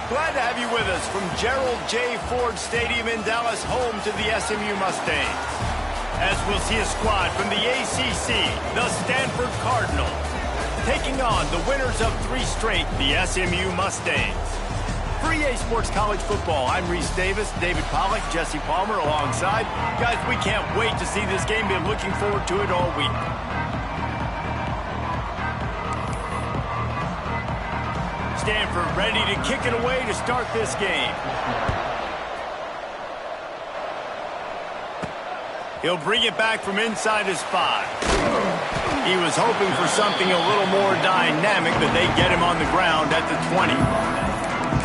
Glad to have you with us from Gerald J. Ford Stadium in Dallas, home to the SMU Mustangs. As we'll see a squad from the ACC, the Stanford Cardinals, taking on the winners of 3 straight, the SMU Mustangs. For EA Sports College Football, I'm Reese Davis, David Pollack, Jesse Palmer alongside. Guys, we can't wait to see this game. Been looking forward to it all week. Stanford ready to kick it away to start this game. He'll bring it back from inside his 5. He was hoping for something a little more dynamic, but they get him on the ground at the 20.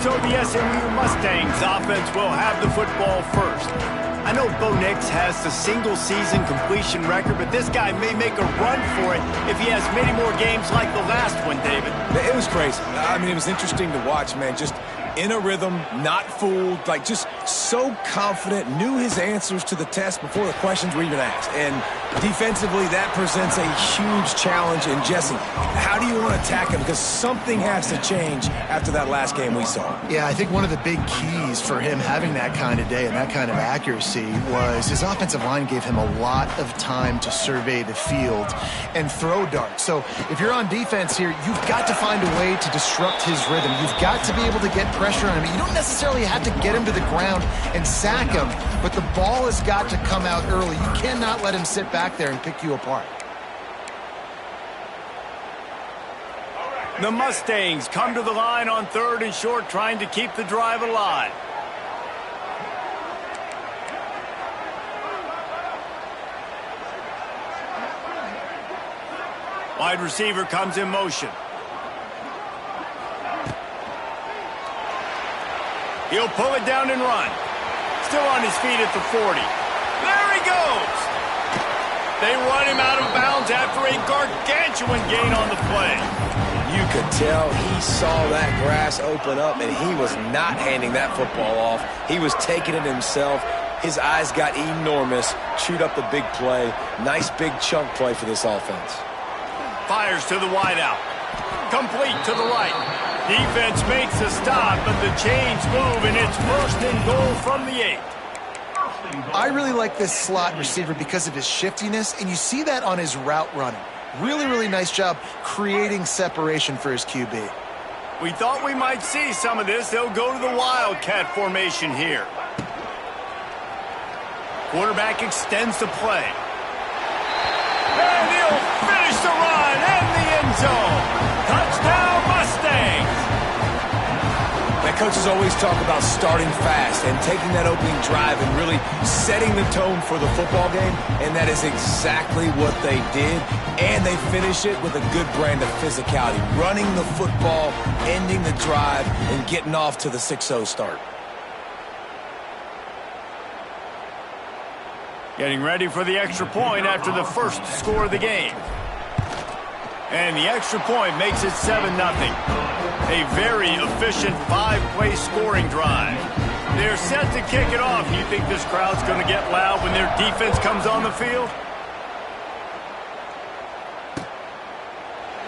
So the SMU Mustangs offense will have the football first. I know Bo Nix has the single-season completion record, but this guy may make a run for it if he has many more games like the last one, David. It was crazy. I mean, it was interesting to watch, man. Just in a rhythm, not fooled, like just so confident, knew his answers to the test before the questions were even asked. And defensively, that presents a huge challenge. And Jesse, how do you want to attack him? Because something has to change after that last game we saw. Yeah, I think one of the big keys for him having that kind of day and that kind of accuracy was his offensive line gave him a lot of time to survey the field and throw darts. So if you're on defense here, you've got to find a way to disrupt his rhythm. You've got to be able to get pressure on him. You don't necessarily have to get him to the ground and sack him, but the ball has got to come out early. You cannot let him sit back there and pick you apart. The Mustangs come to the line on 3rd and short, trying to keep the drive alive. Wide receiver comes in motion. He'll pull it down and run. Still on his feet at the 40. There he goes! They run him out of bounds after a gargantuan gain on the play. You could tell he saw that grass open up, and he was not handing that football off. He was taking it himself. His eyes got enormous, chewed up the big play. Nice big chunk play for this offense. Fires to the wideout. Complete to the right. Defense makes a stop, but the chains move, and it's 1st and goal from the 8. I really like this slot receiver because of his shiftiness, and you see that on his route running. Really, really nice job creating separation for his QB. We thought we might see some of this. They'll go to the Wildcat formation here. Quarterback extends the play. And he'll finish the run and the end zone. Touchdown, Mustangs! Now, coaches always talk about starting fast and taking that opening drive and really setting the tone for the football game, and that is exactly what they did, and they finish it with a good brand of physicality, running the football, ending the drive, and getting off to the 6-0 start. Getting ready for the extra point after the first score of the game. And the extra point makes it 7-0. A very efficient 5-play scoring drive. They're set to kick it off. Do you think this crowd's going to get loud when their defense comes on the field?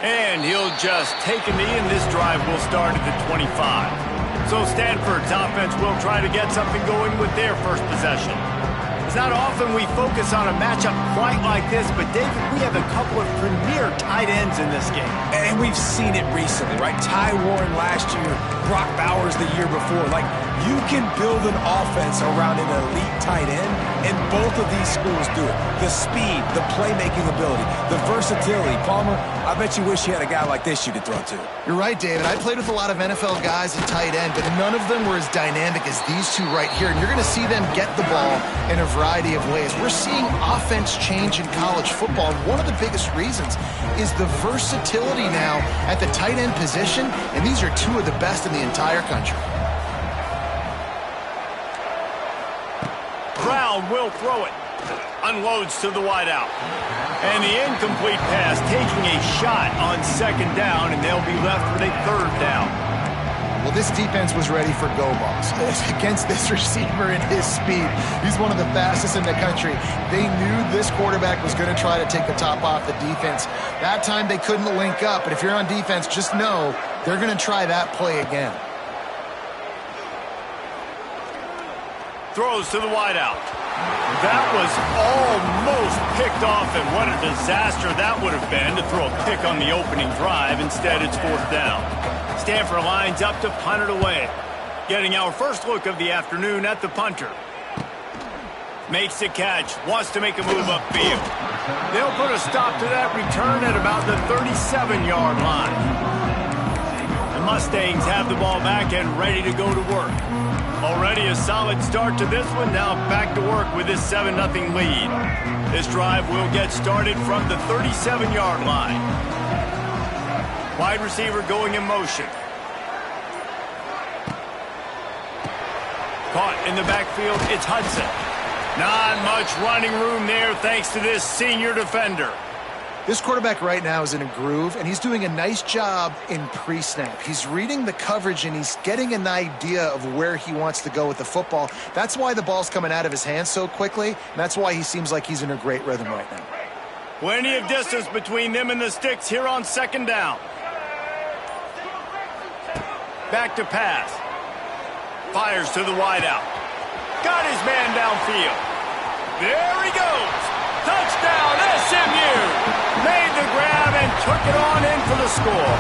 And he'll just take a knee, and this drive will start at the 25. So Stanford's offense will try to get something going with their first possession. It's not often we focus on a matchup quite like this, but David, we have a couple of premier tight ends in this game. And we've seen it recently, right? Ty Warren last year, Brock Bowers the year before. Like, you can build an offense around an elite tight end, and both of these schools do it. The speed, the playmaking ability, the versatility. Palmer, I bet you wish you had a guy like this you could throw to. You're right, David. I played with a lot of NFL guys at tight end, but none of them were as dynamic as these two right here. And you're going to see them get the ball in a variety of ways. We're seeing offense change in college football, and one of the biggest reasons is the versatility now at the tight end position, and these are 2 of the best in the entire country. Brown will throw it. Unloads to the wideout. And the incomplete pass taking a shot on 2nd down, and they'll be left with a 3rd down. Well, this defense was ready for go balls against this receiver and his speed. He's one of the fastest in the country. They knew this quarterback was going to try to take the top off the defense. That time they couldn't link up, but if you're on defense, just know they're going to try that play again. throws to the wideout. That was almost picked off, and what a disaster that would have been to throw a pick on the opening drive. Instead, it's 4th down. Stanford lines up to punt it away. Getting our first look of the afternoon at the punter. Makes the catch, wants to make a move upfield. They'll put a stop to that return at about the 37-yard line. The Mustangs have the ball back and ready to go to work. Already a solid start to this one. Now back to work with this 7-0 lead. This drive will get started from the 37-yard line. Wide receiver going in motion. Caught in the backfield, it's Hudson. Not much running room there thanks to this senior defender. This quarterback right now is in a groove, and he's doing a nice job in pre-snap. He's reading the coverage, and he's getting an idea of where he wants to go with the football. That's why the ball's coming out of his hands so quickly, and that's why he seems like he's in a great rhythm right now. Plenty of distance between them and the sticks here on 2nd down. Back to pass. Fires to the wideout. Got his man downfield. There he goes. Touchdown, SMU. Made the grab and took it on in for the score.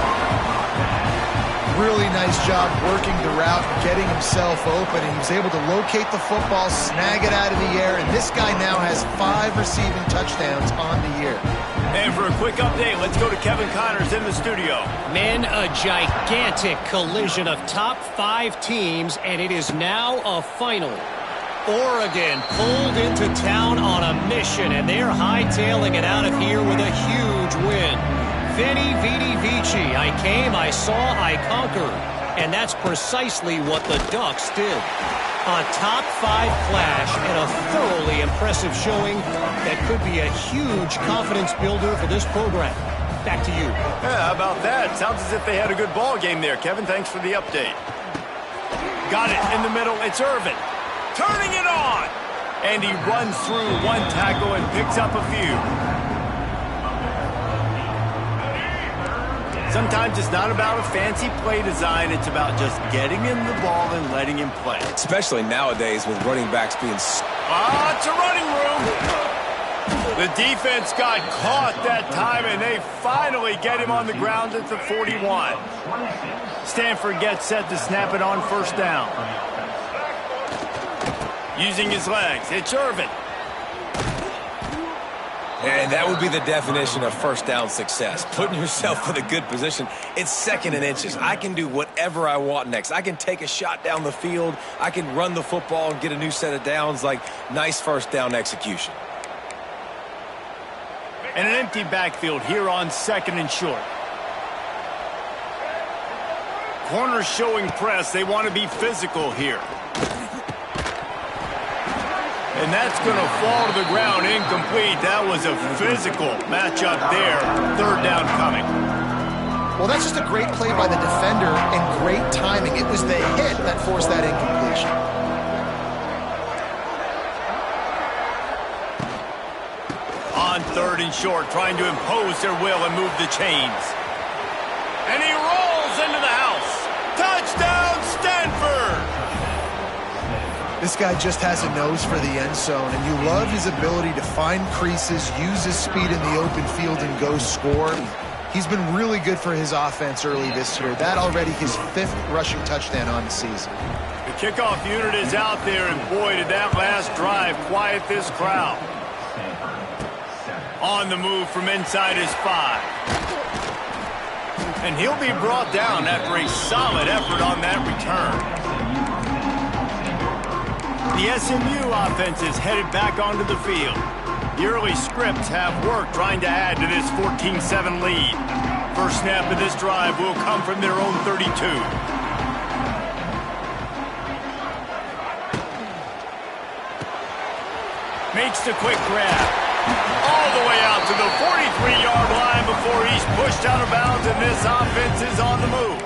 Really nice job working the route, getting himself open, and he was able to locate the football, snag it out of the air, and this guy now has 5 receiving touchdowns on the year. And for a quick update, let's go to Kevin Connors in the studio. Men, a gigantic collision of top 5 teams, and it is now a final. Oregon pulled into town on a mission, and they're hightailing it out of here with a huge win. Veni, Vidi, Vici. I came, I saw, I conquered. And that's precisely what the Ducks did. A top 5 clash and a thoroughly impressive showing that could be a huge confidence builder for this program. Back to you. Yeah, how about that? Sounds as if they had a good ball game there. Kevin, thanks for the update. Got it in the middle. It's Irvin. Turning it on. And he runs through 1 tackle and picks up a few. Sometimes it's not about a fancy play design. It's about just getting him the ball and letting him play. Especially nowadays with running backs being... It's a running room. The defense got caught that time, and they finally get him on the ground at the 41. Stanford gets set to snap it on 1st down. Using his legs, it's Irvin. And that would be the definition of 1st down success. Putting yourself in a good position. It's 2nd and inches. I can do whatever I want next. I can take a shot down the field. I can run the football and get a new set of downs. Like, nice 1st down execution. And an empty backfield here on 2nd and short. Corners showing press. They want to be physical here. And that's going to fall to the ground incomplete. That was a physical matchup there. 3rd down coming. Well, that's just a great play by the defender and great timing. It was the hit that forced that incompletion. On 3rd and short, trying to impose their will and move the chains. And he rolls into the house. Touchdown, Stanford! This guy just has a nose for the end zone, and you love his ability to find creases, use his speed in the open field, and go score. He's been really good for his offense early this year. That already his 5th rushing touchdown on the season. The kickoff unit is out there, and boy, did that last drive quiet this crowd. On the move from inside his 5. And he'll be brought down after a solid effort on that return. The SMU offense is headed back onto the field. The early scripts have worked trying to add to this 14-7 lead. First snap of this drive will come from their own 32. Makes the quick grab. All the way out to the 43-yard line before he's pushed out of bounds, and this offense is on the move.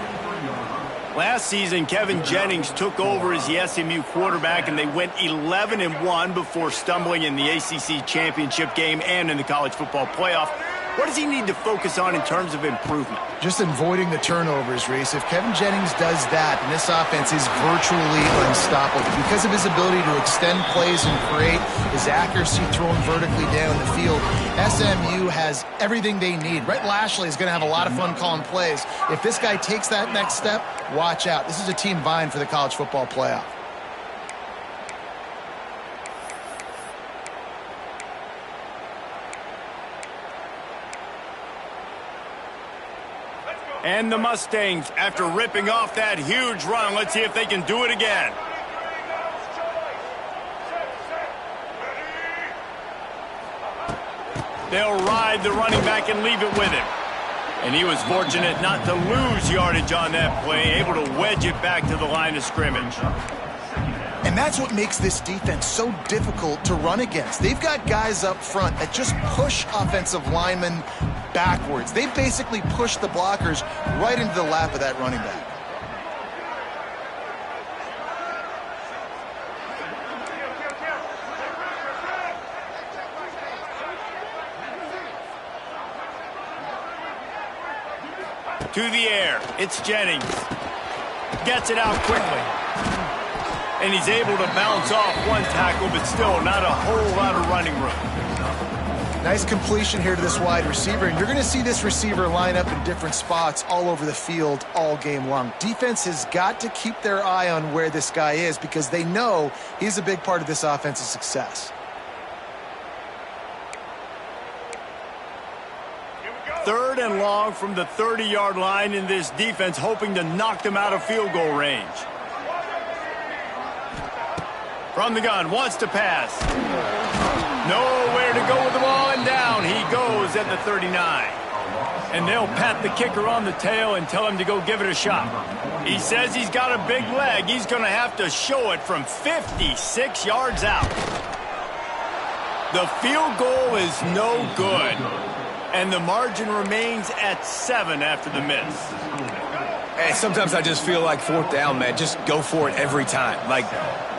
Last season, Kevin Jennings took over as the SMU quarterback, and they went 11-1 before stumbling in the ACC championship game and in the college football playoff. What does he need to focus on in terms of improvement? Just avoiding the turnovers, Reese. If Kevin Jennings does that, then this offense is virtually unstoppable because of his ability to extend plays and create, his accuracy throwing vertically down the field. SMU has everything they need. Rhett Lashley is going to have a lot of fun calling plays. If this guy takes that next step, watch out. This is a team vying for the college football playoff. And the Mustangs, after ripping off that huge run, let's see if they can do it again. They'll ride the running back and leave it with him. And he was fortunate not to lose yardage on that play, able to wedge it back to the line of scrimmage. And that's what makes this defense so difficult to run against. They've got guys up front that just push offensive linemen backwards. They basically push the blockers right into the lap of that running back. To the air, it's Jennings. Gets it out quickly. And he's able to bounce off one tackle, but still not a whole lot of running room. Nice completion here to this wide receiver, and you're going to see this receiver line up in different spots all over the field all game long. Defense has got to keep their eye on where this guy is because they know he's a big part of this offense's success. Third and long from the 30-yard line, in this defense hoping to knock them out of field goal range. From the gun, wants to pass. Nowhere to go with the ball, and down he goes at the 39. And they'll pat the kicker on the tail and tell him to go give it a shot. He says he's got a big leg. He's going to have to show it from 56 yards out. The field goal is no good. And the margin remains at 7 after the miss. Hey, sometimes I just feel like fourth down, man. Just go for it every time. Like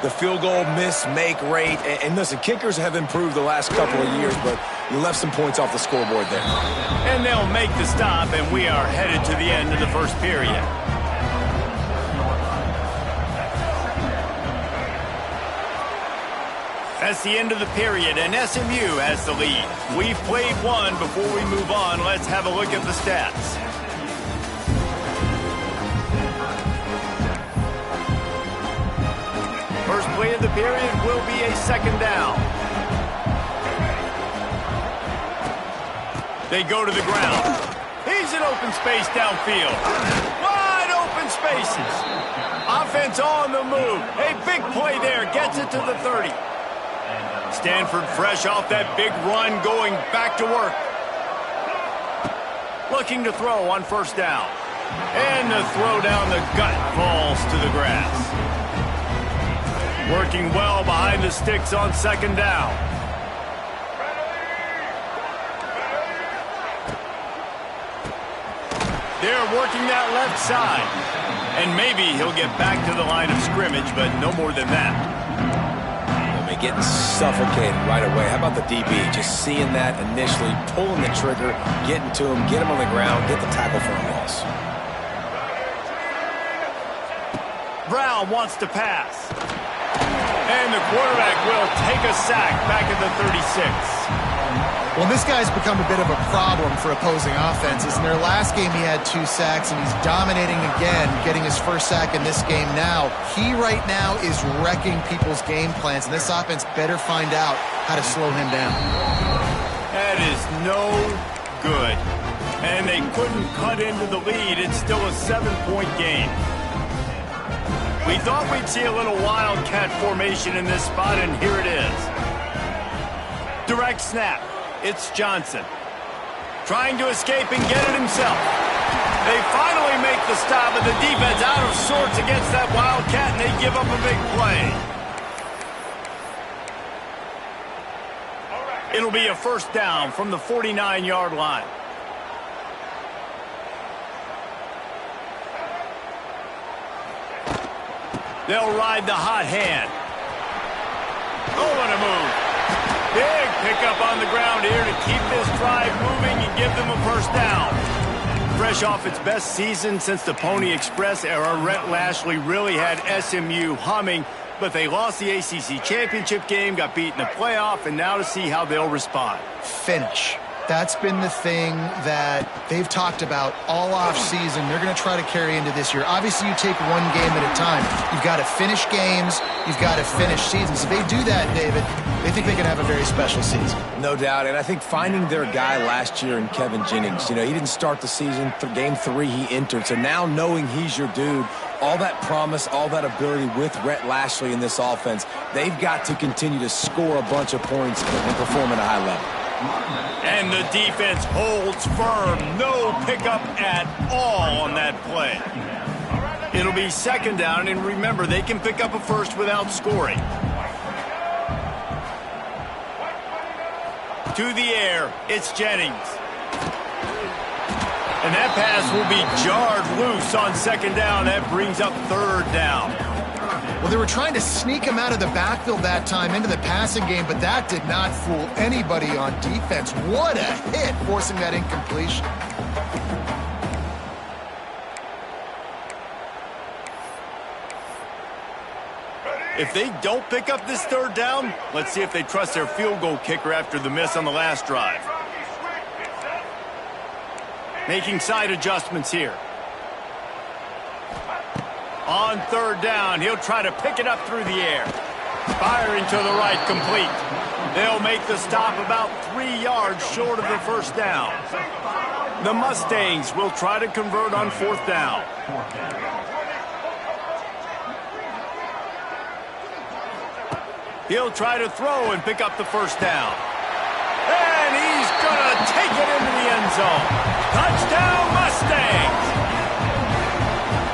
the field goal miss-make rate. And listen, kickers have improved the last couple of years, but you left some points off the scoreboard there. And they'll make the stop, and we are headed to the end of the first period. That's the end of the period, and SMU has the lead. We've played one. Before we move on, let's have a look at the stats. First play of the period will be a second down. They go to the ground. He's in open space downfield. Wide open spaces. Offense on the move. A big play there. Gets it to the 30. Stanford fresh off that big run, going back to work. Looking to throw on first down. And the throw down the gut falls to the grass. Working well behind the sticks on second down. They're working that left side. And maybe he'll get back to the line of scrimmage, but no more than that. Getting suffocated right away. How about the DB? Just seeing that initially, pulling the trigger, getting to him, get him on the ground, get the tackle for a loss. Brown wants to pass. And the quarterback will take a sack back at the 36. Well, this guy's become a bit of a problem for opposing offenses. In their last game, he had 2 sacks, and he's dominating again, getting his first sack in this game now. He right now is wrecking people's game plans, and this offense better find out how to slow him down. That is no good. And they couldn't cut into the lead. It's still a 7-point game. We thought we'd see a little wildcat formation in this spot, and here it is. Direct snap. It's Johnson. Trying to escape and get it himself. They finally make the stop, and the defense out of sorts against that wildcat, and they give up a big play. It'll be a first down from the 49-yard line. They'll ride the hot hand. Oh, what a move. Big pickup on the ground here to keep this drive moving and give them a first down. Fresh off its best season since the Pony Express era, Rhett Lashlee really had SMU humming, but they lost the ACC championship game, got beat in the playoff, and now to see how they'll respond. Finish. That's been the thing that they've talked about all offseason. They're going to try to carry into this year. Obviously, you take one game at a time. You've got to finish games. You've got to finish seasons. If they do that, David, they think they can have a very special season. No doubt, and I think finding their guy last year in Kevin Jennings, he didn't start the season. For game 3, he entered. So now knowing he's your dude, all that promise, all that ability with Rhett Lashlee in this offense, they've got to continue to score a bunch of points and perform at a high level. And the defense holds firm. No pickup at all on that play. It'll be second down, and remember, they can pick up a first without scoring. To the air, it's Jennings. And that pass will be jarred loose on second down. That brings up third down. Well, they were trying to sneak him out of the backfield that time into the passing game, but that did not fool anybody on defense. What a hit, forcing that incompletion. If they don't pick up this third down, let's see if they trust their field goal kicker after the miss on the last drive. Making side adjustments here. On third down, he'll try to pick it up through the air. Firing to the right, complete. They'll make the stop about 3 yards short of the first down. The Mustangs will try to convert on fourth down. He'll try to throw and pick up the first down. And he's going to take it into the end zone. Touchdown, Mustangs!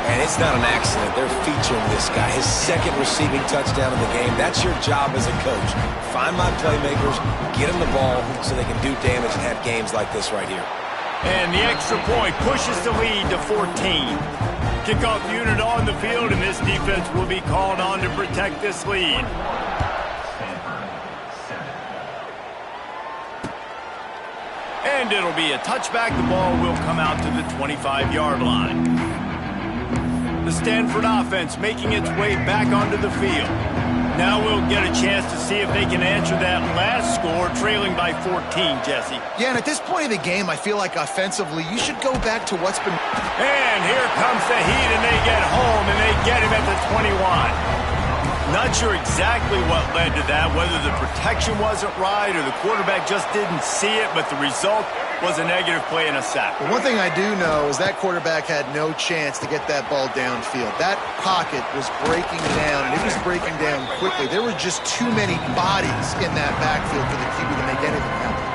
And it's not an accident. They're featuring this guy. His second receiving touchdown of the game. That's your job as a coach. Find my playmakers, get them the ball so they can do damage and have games like this right here. And the extra point pushes the lead to 14. Kickoff unit on the field, and this defense will be called on to protect this lead. And it'll be a touchback. The ball will come out to the 25-yard line. The Stanford offense making its way back onto the field. Now we'll get a chance to see if they can answer that last score, trailing by 14, Jesse. Yeah, and at this point of the game, I feel like offensively, you should go back to what's been... And here comes the heat, and they get home, and they get him at the 21. Not sure exactly what led to that, whether the protection wasn't right or the quarterback just didn't see it, but the result was a negative play and a sack. Well, one thing I do know is that quarterback had no chance to get that ball downfield. That pocket was breaking down, and it was breaking down quickly. There were just too many bodies in that backfield for the QB to make anything happen.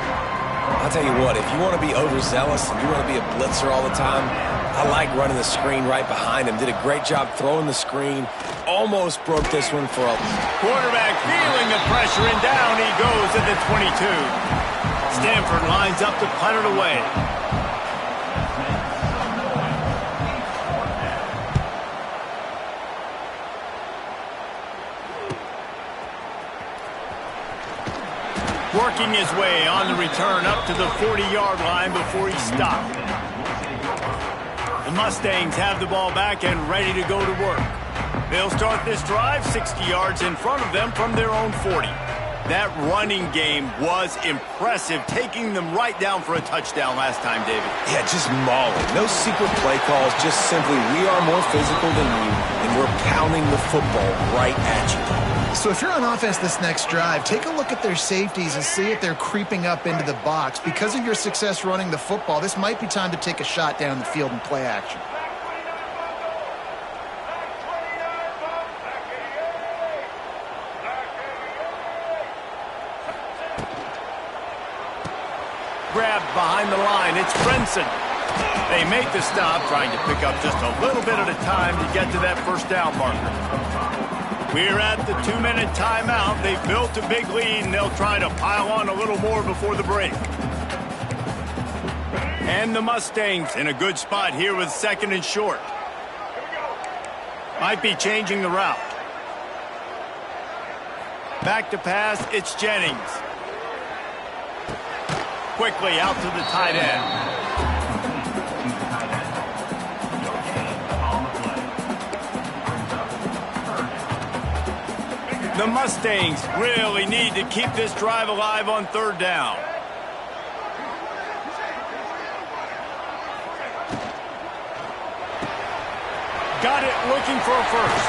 I'll tell you what, if you want to be overzealous and you want to be a blitzer all the time, I like running the screen right behind him. Did a great job throwing the screen. Almost broke this one for a... Quarterback feeling the pressure, and down he goes at the 22. Stanford lines up to punt it away. Working his way on the return up to the 40-yard line before he stopped. The Mustangs have the ball back and ready to go to work. They'll start this drive 60 yards in front of them from their own 40. That running game was impressive, taking them right down for a touchdown last time, David. Yeah, just mauling. No secret play calls, just simply we are more physical than you, and we're pounding the football right at you. So if you're on offense this next drive, take a look at their safeties and see if they're creeping up into the box. Because of your success running the football, this might be time to take a shot down the field and play action. Grabbed behind the line, it's Brinson. They make the stop, trying to pick up just a little bit at a time to get to that first down marker. We're at the 2-minute timeout. They've built a big lead, and they'll try to pile on a little more before the break. And the Mustangs in a good spot here with second and short. Might be changing the route. Back to pass, it's Jennings. quickly out to the tight end. The Mustangs really need to keep this drive alive on third down. Got it, looking for a first.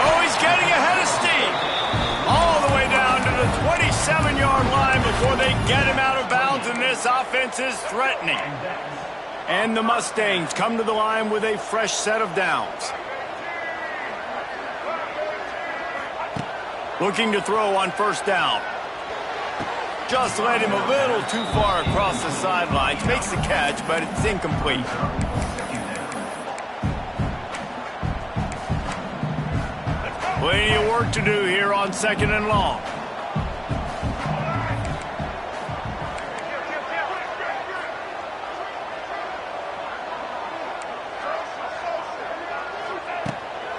Oh, he's getting ahead of steam. All the way down to the 27-yard line before they get him out of bounds, and this offense is threatening. And the Mustangs come to the line with a fresh set of downs. Looking to throw on first down. Just led him a little too far across the sidelines. Makes the catch, but it's incomplete. Plenty of work to do here on second and long.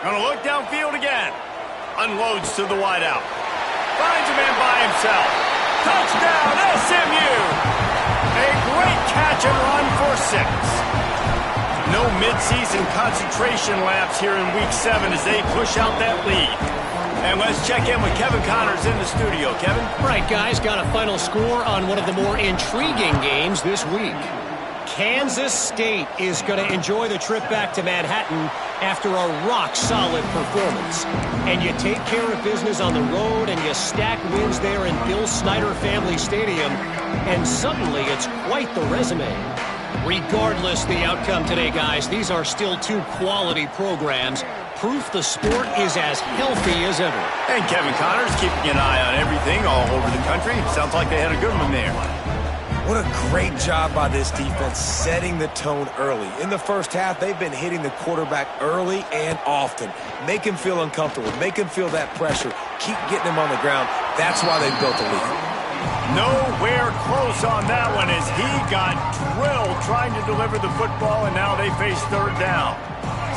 Gonna look downfield again. Unloads to the wideout. Finds a man by himself. Touchdown, SMU! A great catch and run for 6. No midseason concentration laps here in Week 7 as they push out that lead. And let's check in with Kevin Connors in the studio. Kevin? Right, guys, got a final score on one of the more intriguing games this week. Kansas State is going to enjoy the trip back to Manhattan after a rock-solid performance. And you take care of business on the road and you stack wins there in Bill Snyder Family Stadium, and suddenly it's quite the resume. Regardless the outcome today, guys, these are still two quality programs. Proof the sport is as healthy as ever. And Kevin Connors keeping an eye on everything all over the country. Sounds like they had a good one there. What a great job by this defense setting the tone early. In the first half, they've been hitting the quarterback early and often. Make him feel uncomfortable. Make him feel that pressure. Keep getting him on the ground. That's why they've built the lead. Nowhere close on that one as he got drilled trying to deliver the football, and now they face third down.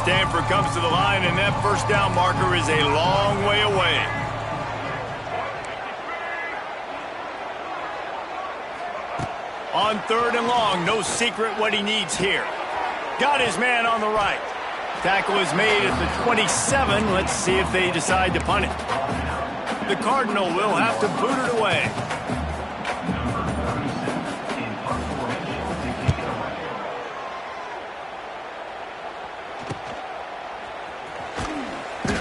Stanford comes to the line, and that first down marker is a long way away. On third and long, no secret what he needs here. Got his man on the right. Tackle is made at the 27. Let's see if they decide to punt it. The Cardinal will have to boot it away.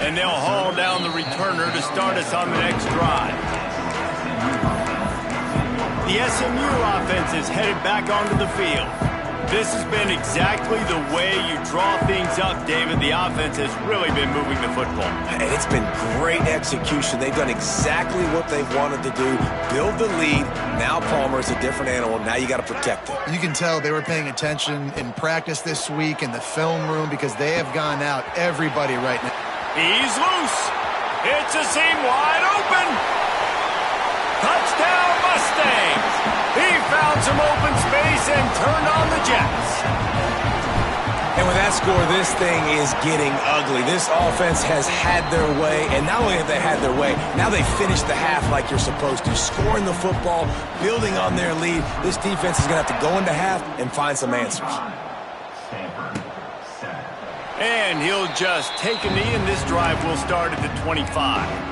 And they'll haul down the returner to start us on the next drive. The SMU offense is headed back onto the field. This has been exactly the way you draw things up, David. The offense has really been moving the football. And it's been great execution. They've done exactly what they've wanted to do. Build the lead. Now Palmer's a different animal. Now you got to protect it. You can tell they were paying attention in practice this week in the film room because they have gone out everybody right now. He's loose. It's a seam wide open. Touchdown Mustangs. He found some open space and turned on the Jets. And with that score, this thing is getting ugly. This offense has had their way, and not only have they had their way, now they finished the half like you're supposed to, scoring the football, building on their lead. This defense is going to have to go into half and find some answers. And he'll just take a knee, and this drive will start at the 25.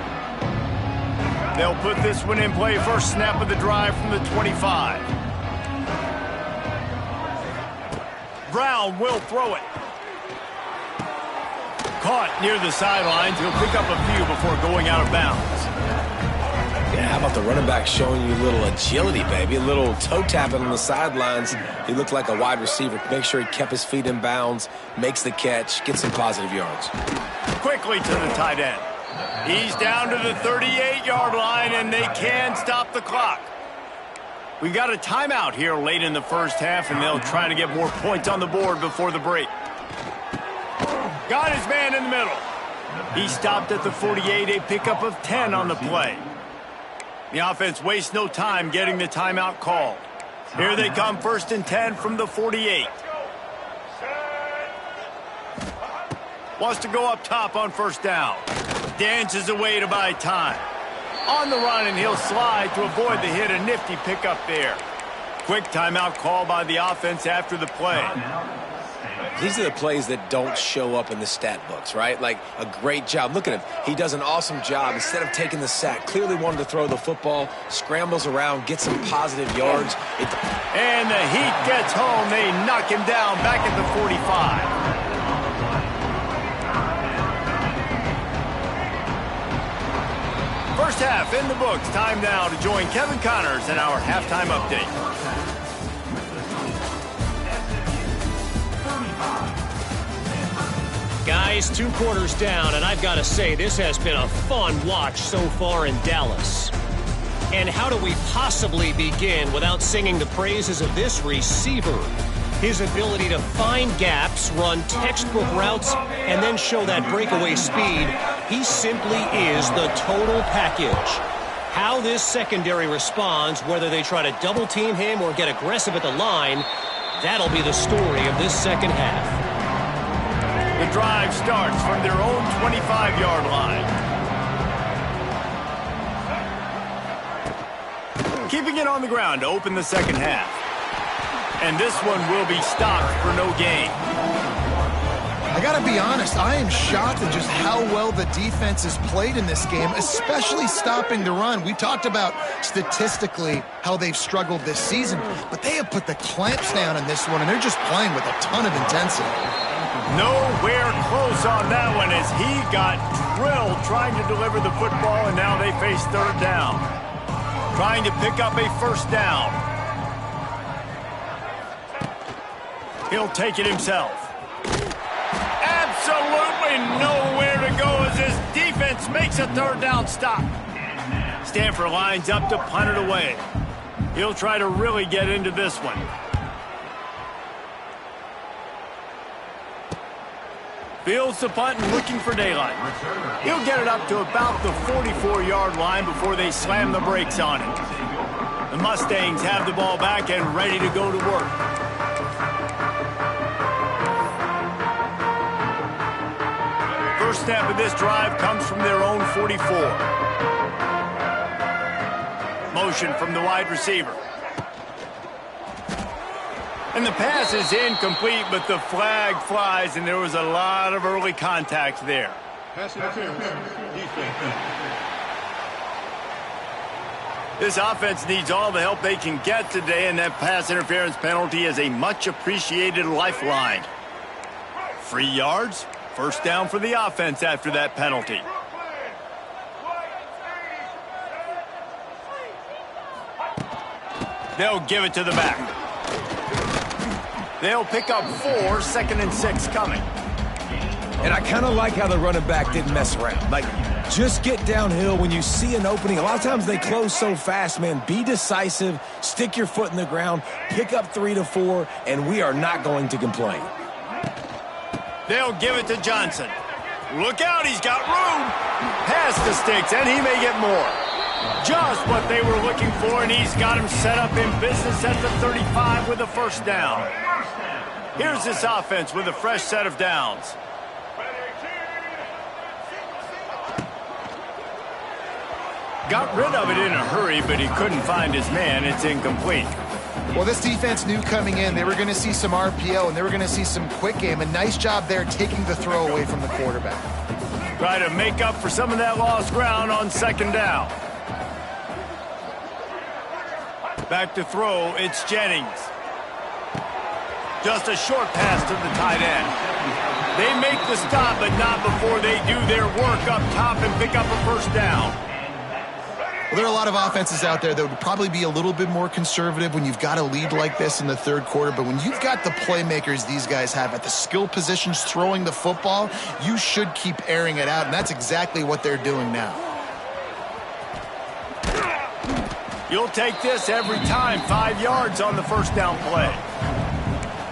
They'll put this one in play. First snap of the drive from the 25. Brown will throw it. Caught near the sidelines. He'll pick up a few before going out of bounds. Yeah, how about the running back showing you a little agility, baby? A little toe tapping on the sidelines. He looked like a wide receiver. Make sure he kept his feet in bounds, makes the catch, gets some positive yards. Quickly to the tight end. He's down to the 38-yard line, and they can stop the clock. We got a timeout here late in the first half, and they'll try to get more points on the board before the break. Got his man in the middle. He stopped at the 48, a pickup of 10 on the play. The offense wastes no time getting the timeout called. Here they come, 1st and 10 from the 48. Wants to go up top on first down. Dances away to buy time. On the run, and he'll slide to avoid the hit. A nifty pickup there. Quick timeout call by the offense after the play. These are the plays that don't show up in the stat books, right? Like a great job. Look at him. He does an awesome job. Instead of taking the sack, clearly wanted to throw the football, scrambles around, gets some positive yards. And the Heat gets home. They knock him down back at the 45. First half in the books. Time now to join Kevin Connors in our halftime update. Guys, 2 quarters down, and I've got to say, this has been a fun watch so far in Dallas. And how do we possibly begin without singing the praises of this receiver? His ability to find gaps, run textbook routes, and then show that breakaway speed. He simply is the total package. How this secondary responds, whether they try to double-team him or get aggressive at the line, that'll be the story of this second half. The drive starts from their own 25-yard line. Keeping it on the ground to open the second half. And this one will be stopped for no gain. I got to be honest, I am shocked at just how well the defense has played in this game, especially stopping the run. We talked about statistically how they've struggled this season, but they have put the clamps down in this one, and they're just playing with a ton of intensity. Nowhere close on that one as he got drilled trying to deliver the football, and now they face third down. Trying to pick up a first down. He'll take it himself. Absolutely nowhere to go as his defense makes a third down stop. Stanford lines up to punt it away. He'll try to really get into this one. Fields the punt and looking for daylight. He'll get it up to about the 44-yard line before they slam the brakes on it. The Mustangs have the ball back and ready to go to work. First snap of this drive comes from their own 44. Motion from the wide receiver. And the pass is incomplete, but the flag flies, and there was a lot of early contact there. This offense needs all the help they can get today, and that pass interference penalty is a much-appreciated lifeline. 3 yards, first down for the offense after that penalty. They'll give it to the back. They'll pick up 4, 2nd and 6 coming. And I kind of like how the running back didn't mess around. Like, just get downhill when you see an opening. A lot of times they close so fast, man. Be decisive, stick your foot in the ground, pick up 3 to 4, and we are not going to complain. They'll give it to Johnson. Look out, he's got room. Pass to Sticks, and he may get more. Just what they were looking for, and he's got him set up in business at the 35 with a first down. Here's this offense with a fresh set of downs. Got rid of it in a hurry, but he couldn't find his man. It's incomplete. Well, this defense knew coming in they were going to see some RPO, and they were going to see some quick game. A nice job there taking the throw away from the quarterback. Try to make up for some of that lost ground on second down. Back to throw, it's Jennings. Just a short pass to the tight end. They make the stop, but not before they do their work up top and pick up a first down. Well, there are a lot of offenses out there that would probably be a little bit more conservative when you've got a lead like this in the third quarter, but when you've got the playmakers these guys have at the skill positions throwing the football, you should keep airing it out, and that's exactly what they're doing now. You'll take this every time. 5 yards on the first down play.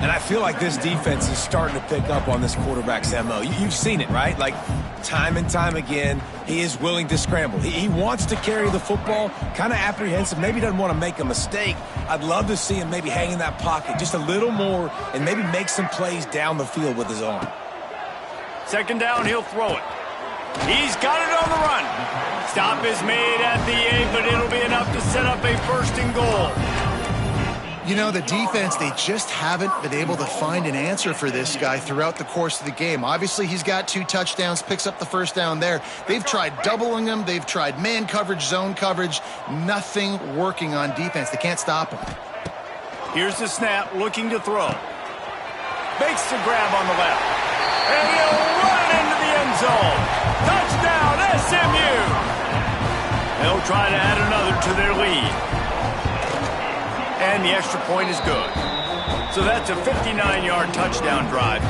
And I feel like this defense is starting to pick up on this quarterback's MO. You've seen it, right? Like, time and time again, he is willing to scramble. He wants to carry the football, kind of apprehensive, maybe doesn't want to make a mistake. I'd love to see him maybe hang in that pocket just a little more and maybe make some plays down the field with his arm. Second down, he'll throw it. He's got it on the run. Stop is made at the 8, but it'll be enough to set up a first and goal. You know, the defense, they just haven't been able to find an answer for this guy throughout the course of the game. Obviously, he's got 2 touchdowns, picks up the first down there. They've tried doubling him. They've tried man coverage, zone coverage. Nothing working on defense. They can't stop him. Here's the snap, looking to throw. Makes the grab on the left. And he'll run it into the end zone. Touchdown, SMU! They'll try to add another to their lead. And the extra point is good. So that's a 59-yard touchdown drive.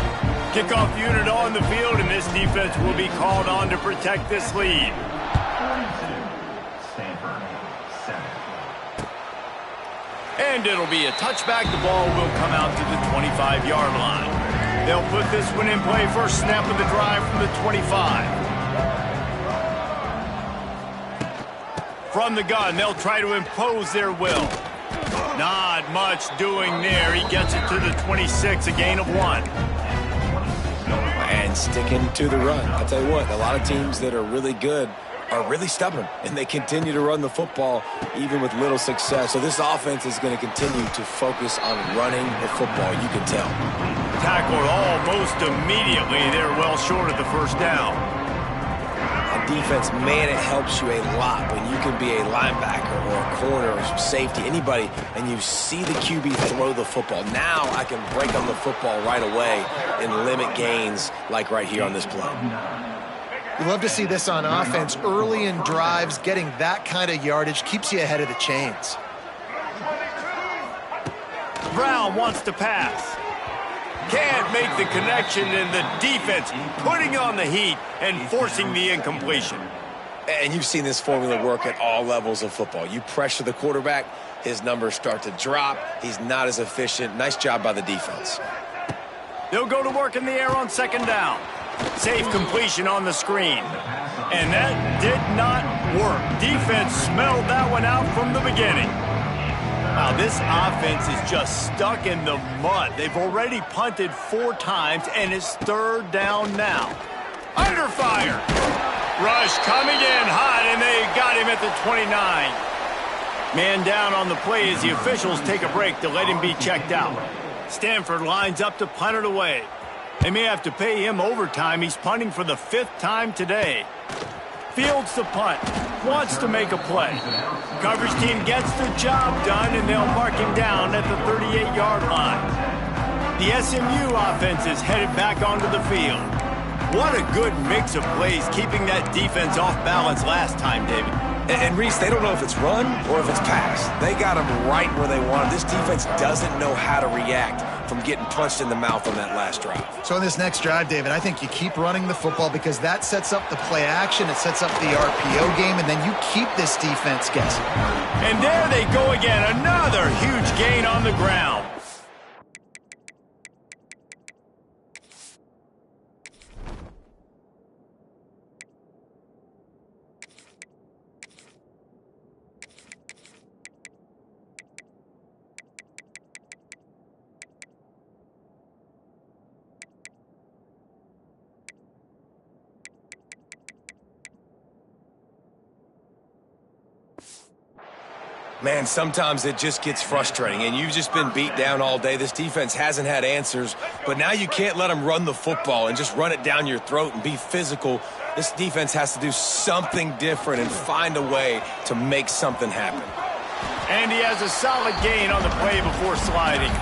Kickoff unit on the field, and this defense will be called on to protect this lead. And it'll be a touchback. The ball will come out to the 25-yard line. They'll put this one in play. First snap of the drive from the 25. From the gun, they'll try to impose their will. Not much doing there. He gets it to the 26, a gain of 1. And sticking to the run. I'll tell you what, a lot of teams that are really good are really stubborn, and they continue to run the football even with little success. So this offense is going to continue to focus on running the football, you can tell. Tackled almost immediately. They're well short of the first down. Defense, man, it helps you a lot when you can be a linebacker or a corner or safety, anybody, and you see the QB throw the football. Now I can break on the football right away and limit gains like right here on this play. You love to see this on offense. Early in drives, getting that kind of yardage keeps you ahead of the chains. Brown wants to pass. Can't make the connection, and the defense putting on the heat and forcing the incompletion. And you've seen this formula work at all levels of football. You pressure the quarterback, his numbers start to drop. He's not as efficient. Nice job by the defense. They'll go to work in the air on second down. Safe completion on the screen. And that did not work. Defense smelled that one out from the beginning. Wow, this offense is just stuck in the mud. They've already punted 4 times, and it's 3rd down now. Under fire. Rush coming in hot, and they got him at the 29. Man down on the play as the officials take a break to let him be checked out. Stanford lines up to punt it away. They may have to pay him overtime. He's punting for the 5th time today. Fields the punt. Wants to make a play. Coverage team gets the job done, and they'll mark him down at the 38-yard line. The SMU offense is headed back onto the field. What a good mix of plays, keeping that defense off balance last time, David. And Reese, they don't know if it's run or if it's pass. They got them right where they want them. This defense doesn't know how to react from getting punched in the mouth on that last drive. So in this next drive, David, I think you keep running the football because that sets up the play action, it sets up the RPO game, and then you keep this defense guessing. And there they go again, another huge gain on the ground. Man, sometimes it just gets frustrating, and you've just been beat down all day. This defense hasn't had answers, but now you can't let them run the football and just run it down your throat and be physical. This defense has to do something different and find a way to make something happen. And he has a solid gain on the play before sliding.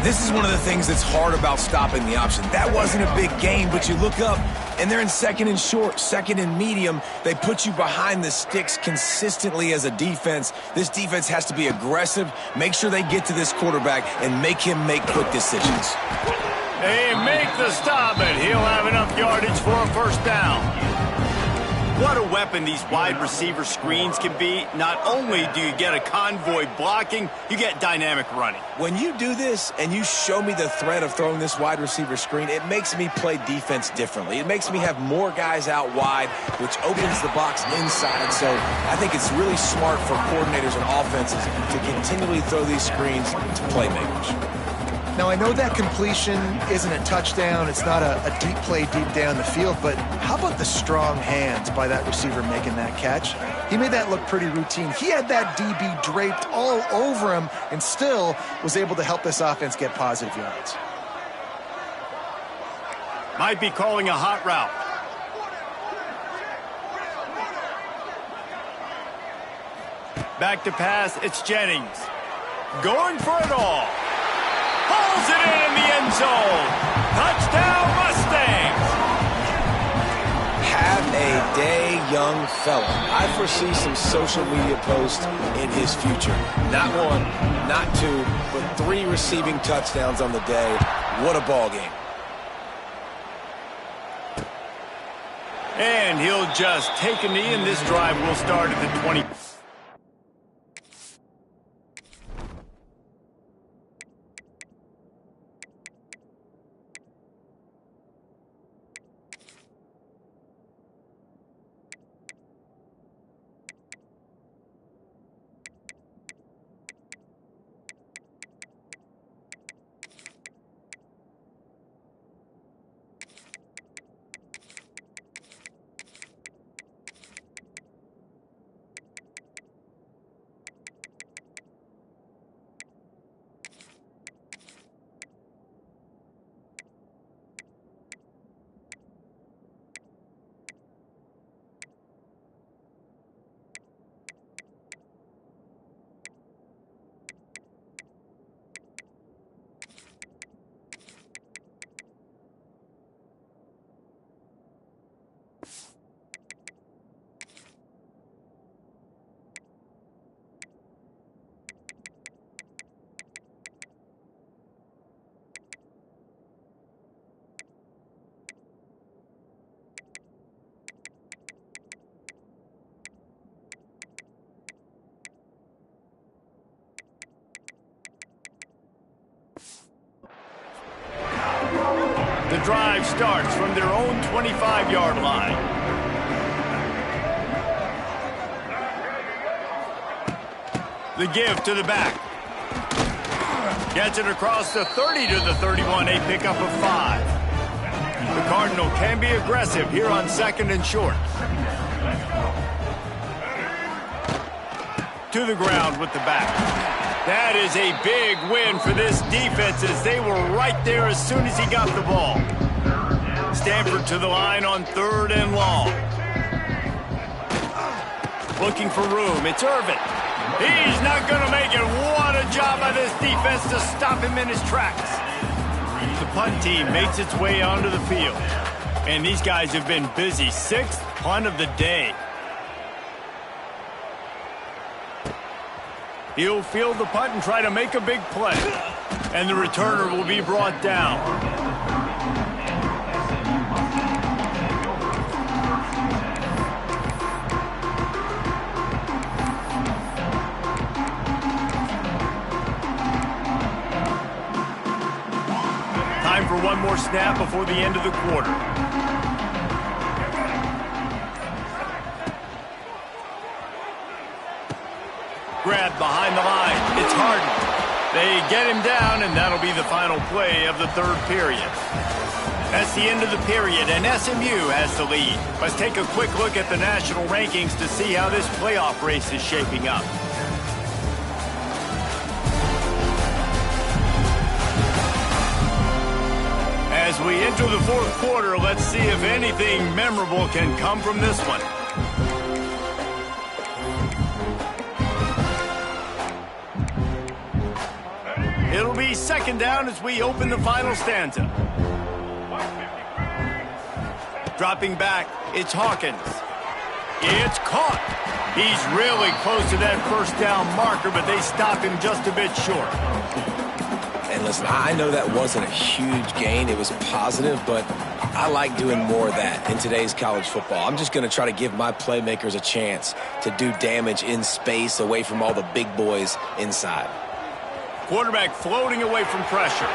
This is one of the things that's hard about stopping the option. That wasn't a big gain, but you look up, and they're in 2nd and short, 2nd and medium. They put you behind the sticks consistently as a defense. This defense has to be aggressive, make sure they get to this quarterback, and make him make quick decisions. They make the stop, and he'll have enough yardage for a first down. What a weapon these wide receiver screens can be. Not only do you get a convoy blocking, you get dynamic running. When you do this and you show me the threat of throwing this wide receiver screen, it makes me play defense differently. It makes me have more guys out wide, which opens the box inside. So I think it's really smart for coordinators and offenses to continually throw these screens to playmakers. Now, I know that completion isn't a touchdown. It's not a deep play deep down the field, but how about the strong hands by that receiver making that catch? He made that look pretty routine. He had that DB draped all over him and still was able to help this offense get positive yards. Might be calling a hot route. Back to pass, it's Jennings. Going for it all. Pulls it in the end zone. Touchdown, Mustangs. Have a day, young fella. I foresee some social media posts in his future. Not one, not two, but 3 receiving touchdowns on the day. What a ball game. And he'll just take a knee, and this drive will start at the 20. The drive starts from their own 25-yard line. The give to the back. Gets it across the 30 to the 31, a pickup of 5. The Cardinal can be aggressive here on 2nd and short. To the ground with the back. That is a big win for this defense as they were right there as soon as he got the ball. Stanford to the line on 3rd and long. Looking for room. It's Irvin. He's not going to make it. What a job by this defense to stop him in his tracks. The punt team makes its way onto the field. And these guys have been busy. 6th punt of the day. He'll field the punt and try to make a big play. And the returner will be brought down. Time for one more snap before the end of the quarter. Grab behind the line. It's Harden. They get him down, and that'll be the final play of the 3rd period. That's the end of the period, and SMU has the lead. Let's take a quick look at the national rankings to see how this playoff race is shaping up. As we enter the 4th quarter, let's see if anything memorable can come from this one. It'll be 2nd down as we open the final stanza. Dropping back, it's Hawkins. It's caught. He's really close to that 1st down marker, but they stop him just a bit short. And listen, I know that wasn't a huge gain. It was positive, but I like doing more of that in today's college football. I'm just going to try to give my playmakers a chance to do damage in space away from all the big boys inside. Quarterback floating away from pressure.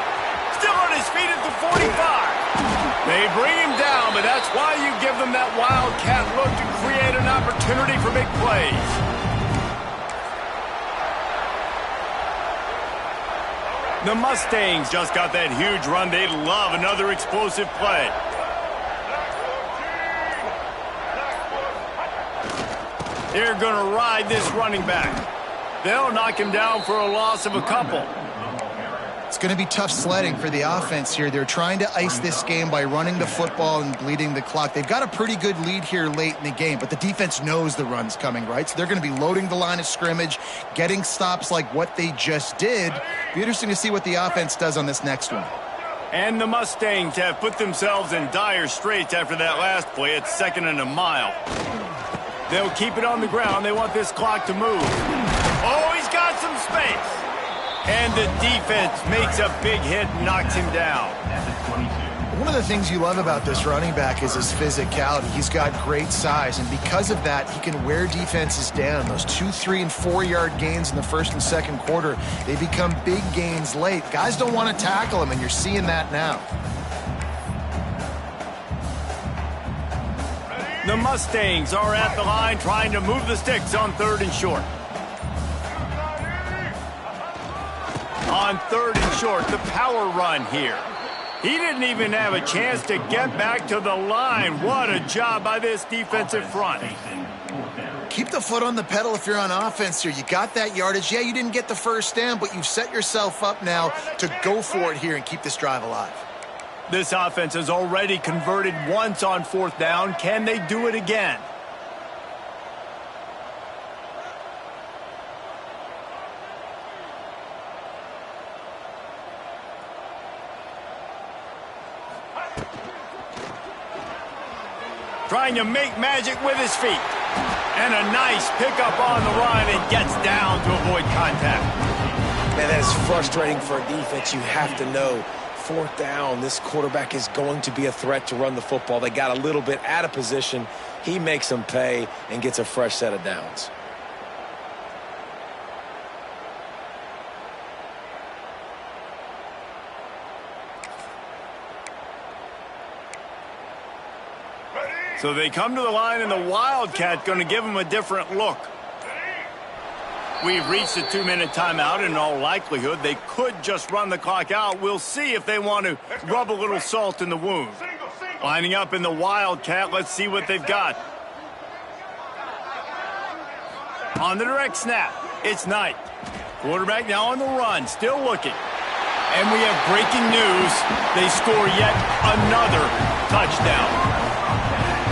Still on his feet at the 45. They bring him down, but that's why you give them that wildcat look to create an opportunity for big plays. The Mustangs just got that huge run. They love another explosive play. They're going to ride this running back. They'll knock him down for a loss of a couple. It's going to be tough sledding for the offense here. They're trying to ice this game by running the football and bleeding the clock. They've got a pretty good lead here late in the game, but the defense knows the run's coming, right? So they're going to be loading the line of scrimmage, getting stops like what they just did. Be interesting to see what the offense does on this next one. And the Mustangs have put themselves in dire straits after that last play. It's 2nd and a mile. They'll keep it on the ground. They want this clock to move. Oh, he's got some space. And the defense makes a big hit and knocks him down. One of the things you love about this running back is his physicality. He's got great size, and because of that, he can wear defenses down. Those 2, 3, and 4-yard gains in the first and second quarter, they become big gains late. Guys don't want to tackle him, and you're seeing that now. The Mustangs are at the line trying to move the sticks on 3rd and short. On 3rd and short, the power run here. He didn't even have a chance to get back to the line. What a job by this defensive front. Keep the foot on the pedal if you're on offense here. You got that yardage. Yeah, you didn't get the first down, but you've set yourself up now to go for it here and keep this drive alive. This offense has already converted once on 4th down. Can they do it again? Trying to make magic with his feet. And a nice pickup on the run and gets down to avoid contact. Man, that is frustrating for a defense. You have to know 4th down, this quarterback is going to be a threat to run the football. They got a little bit out of position. He makes them pay and gets a fresh set of downs. So they come to the line, and the Wildcat going to give them a different look. We've reached a 2-minute timeout, and in all likelihood, they could just run the clock out. We'll see if they want to rub a little salt in the wound. Lining up in the Wildcat, let's see what they've got. On the direct snap, it's Knight. Quarterback now on the run, still looking. And we have breaking news. They score yet another touchdown.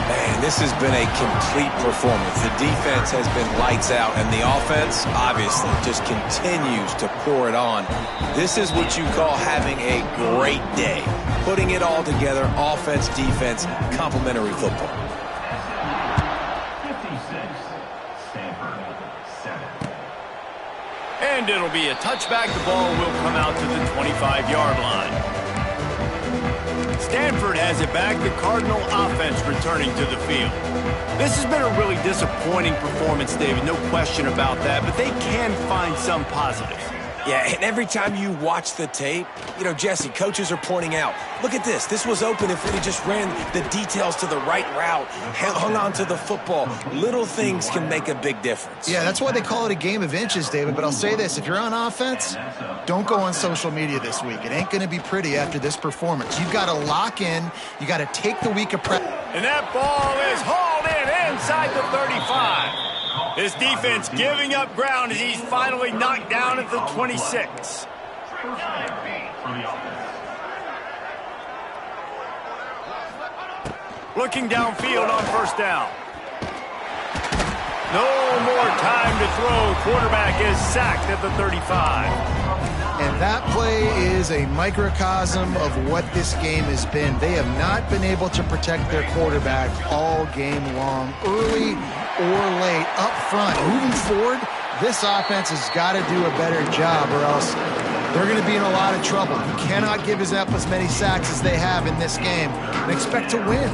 Man, this has been a complete performance. The defense has been lights out, and the offense, obviously, just continues to pour it on. This is what you call having a great day. Putting it all together, offense, defense, complementary football. And it'll be a touchback. The ball will come out to the 25-yard line. Stanford has it back. The Cardinal offense returning to the field. This has been a really disappointing performance, David. No question about that. But they can find some positives. Yeah, and every time you watch the tape, you know, Jesse, coaches are pointing out, look at this. This was open if we just ran the details to the right route, hung on to the football. Little things can make a big difference. Yeah, that's why they call it a game of inches, David. But I'll say this, if you're on offense, don't go on social media this week. It ain't going to be pretty after this performance. You've got to lock in. You got to take the week of prep. And that ball is hauled in inside the 35. His defense giving up ground as he's finally knocked down at the 26. Looking downfield on 1st down. No more time to throw. Quarterback is sacked at the 35. And that play is a microcosm of what this game has been. They have not been able to protect their quarterback all game long, early or late, up front. Moving forward, this offense has got to do a better job, or else they're going to be in a lot of trouble. You cannot give up as many sacks as they have in this game and expect to win.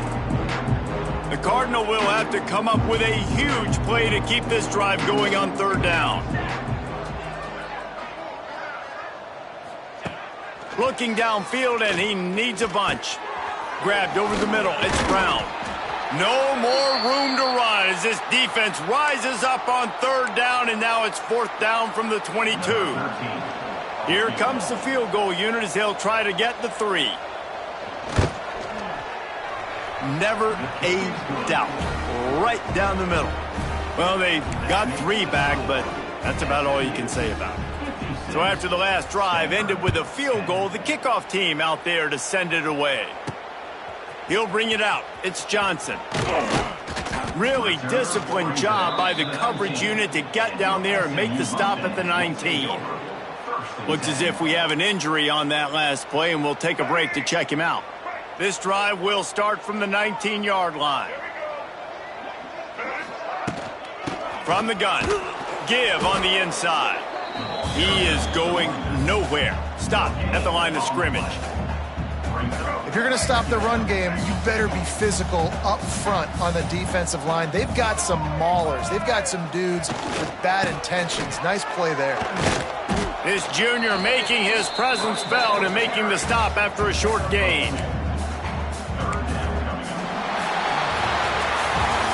The Cardinal will have to come up with a huge play to keep this drive going on 3rd down. Looking downfield, and he needs a bunch. Grabbed over the middle. It's Brown. No more room to run as this defense rises up on 3rd down, and now it's 4th down from the 22. Here comes the field goal unit as they'll try to get the 3. Never a doubt. Right down the middle. Well, they got 3 back, but that's about all you can say about it. So after the last drive ended with a field goal, the kickoff team out there to send it away. He'll bring it out. It's Johnson. Really disciplined job by the coverage unit to get down there and make the stop at the 19. Looks as if we have an injury on that last play, and we'll take a break to check him out. This drive will start from the 19-yard line. From the gun. Give on the inside. He is going nowhere. Stop at the line of scrimmage. If you're going to stop the run game, you better be physical up front on the defensive line. They've got some maulers. They've got some dudes with bad intentions. Nice play there. This junior making his presence felt and making the stop after a short gain.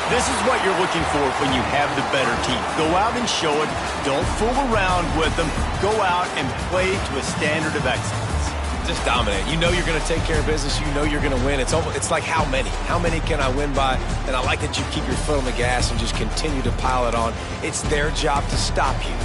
This is what you're looking for when you have the better team. Go out and show it. Don't fool around with them. Go out and play to a standard of excellence. Just dominate. You know you're going to take care of business. You know you're going to win. It's like how many? How many can I win by? And I like that you keep your foot on the gas and just continue to pile it on. It's their job to stop you.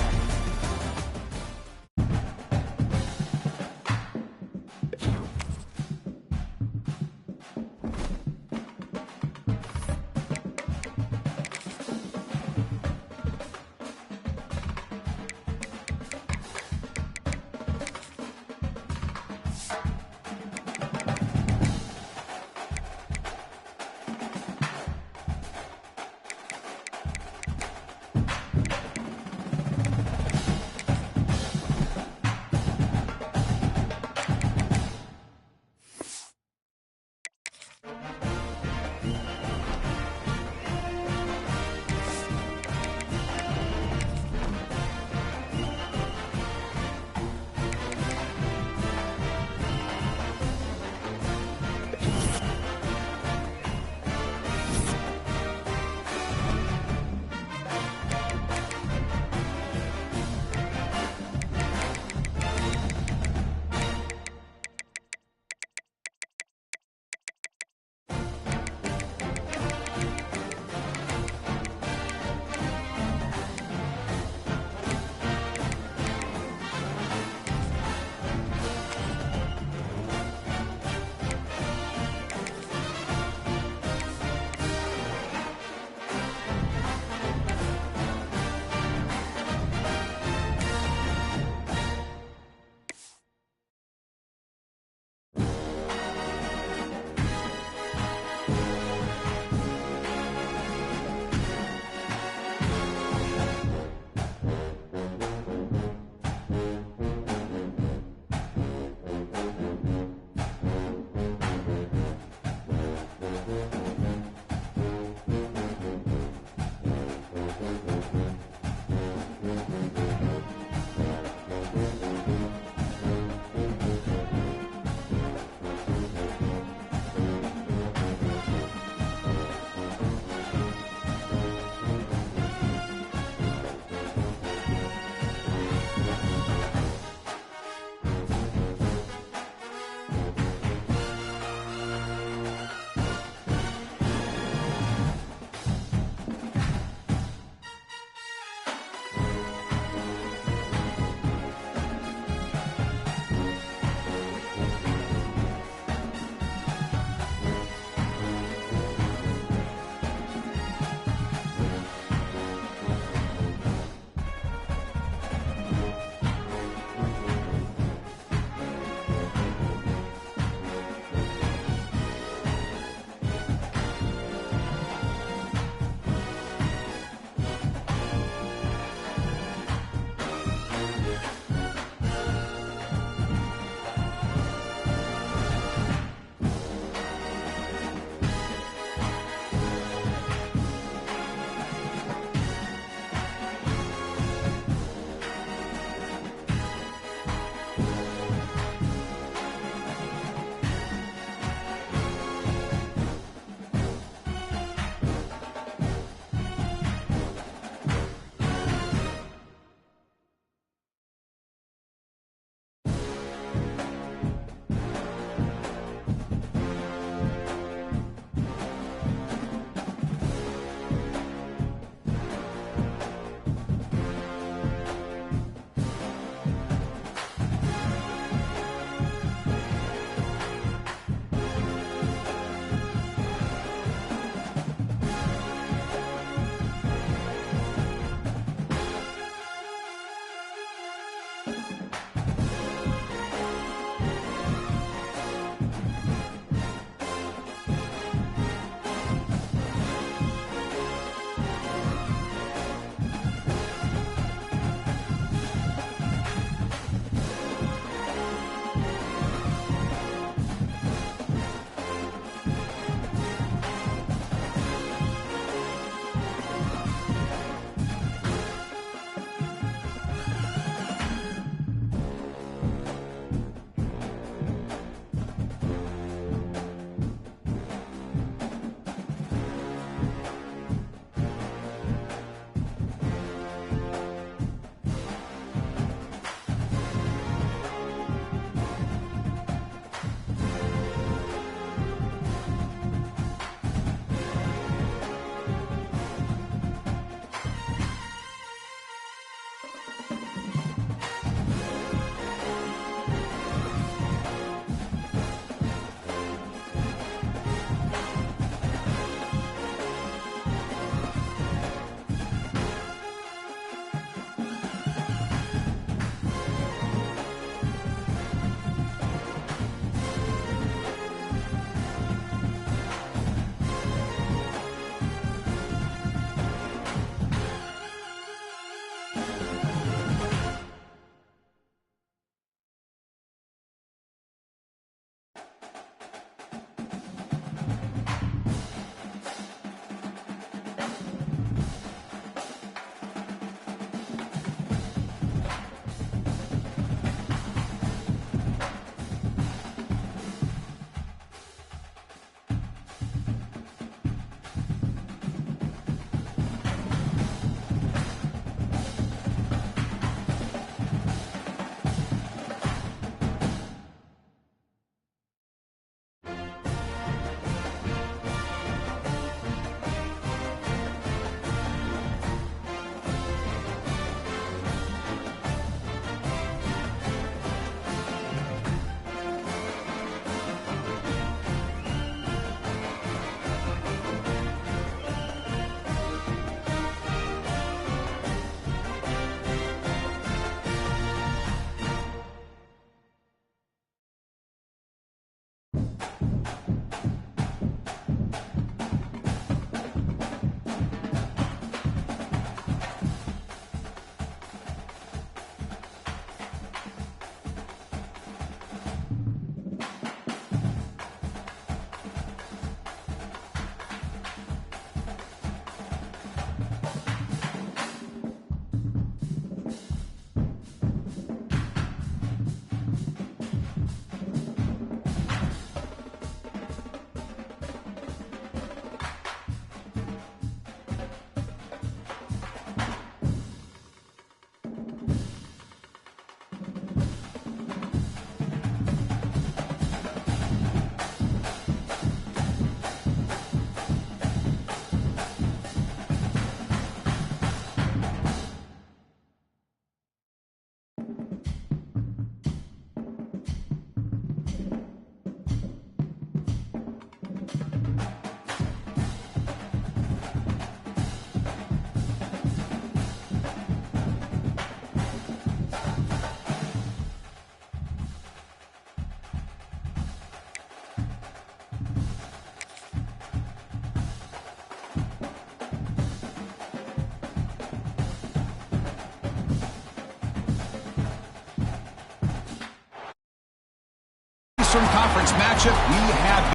Eastern Conference matchup, we have